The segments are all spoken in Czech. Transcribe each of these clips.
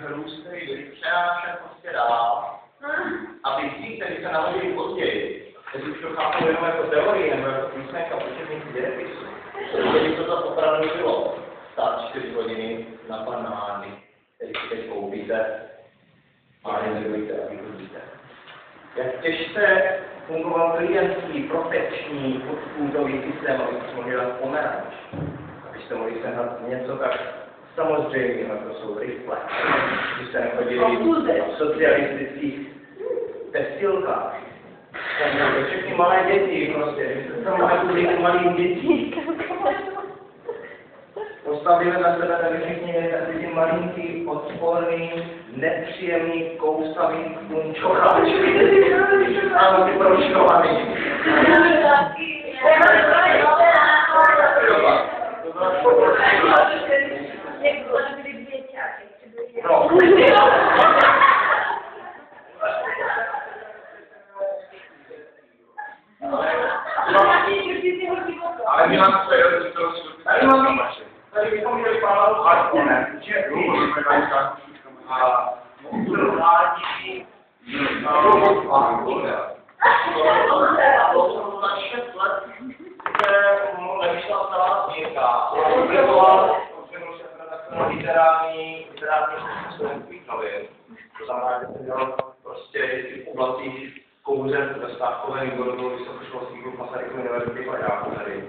růst, který přenášet prostě dál, a ty, kteří se narodili později, kteří už to chápou jenom jako teorie nebo jako písmenka početných dějepisů, kdyby to opravdu bylo stát 4 hodiny na banány, který si teď koupíte a nezvědujte a vyhodíte. Jak těžce fungoval klientský, protekční, podpůtový systém, abyste mohli dát pomeranč, abyste mohli sehnat něco tak samozřejmě, jako jsou rifle, abyste nechodili v socialistických testilkách. Takže všechny malé děti, prostě, tam máme malých dětí. Postavíme na sebe tady všichni ty malinký, odporný, nepříjemný, kousavý punčoráčky. Ano, ty proškovaný. No. Ale my máme své tady bychom měli plánout hardcore, že a rádi na 6 let se mu nevyšla celá sbírka. Literární studentských novin. To znamená, že jsem dělal prostě v oblasti kouře ve stávkovém výboru vysokoškolských klub Masarykovy univerzity a já tady.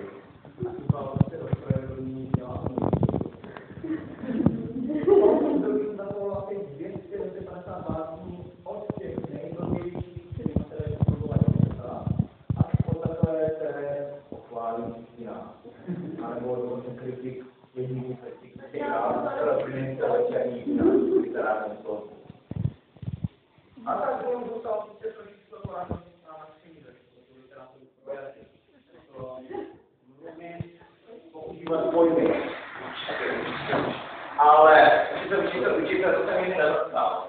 A tak jsem dostal to na používat pojmy. Ale když se učíte, to jsem nikdy nedostal.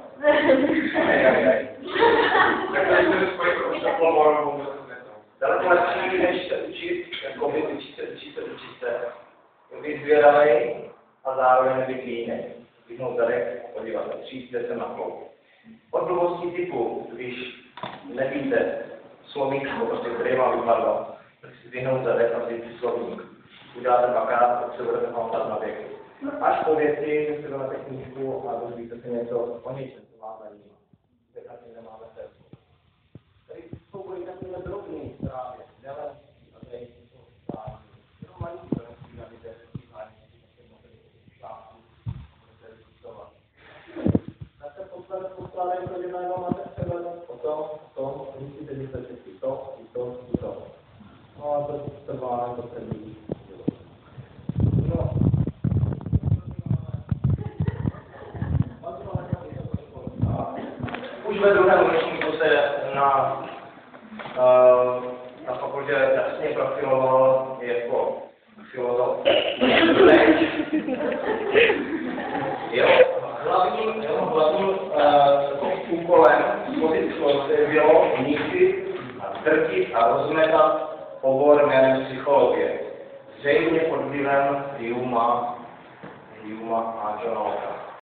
Daleko lepší, než se učit, jako by učit se. Být zvědavej a zároveň být línej. Vyhnout zadek a podívat se, přijít se na kloup. Od blbostí typu, když nevíte slovíčko, prostě který vám vypadlo, tak si vyhnout zadek a vzít si slovník. Uděláte dvakrát, tak se budete pamatovat na věky. Až po věci, že si dáte knížku a dozvíte si něco o něčem, co vás zajímá. Teď na tím nemáme srdce. Tady jsou byly takové drobné zprávy, zelenský a tady jsou zprávy. Jenom malý zelenský na lidé, kteří mají šlápku, můžete diskutovat. Tak se poskladají to, že najednou máte přehled o tom, musíte myslet si to. No a to trvá do celý. No. Už ve druhém ročníku se na fakultě jasně profiloval jako filozof. Hlavním úkolem bylo nížit a drtit a rozmetat obor jménem psychologie. Zřejmě pod vlivem Hume'a a Johna Locke.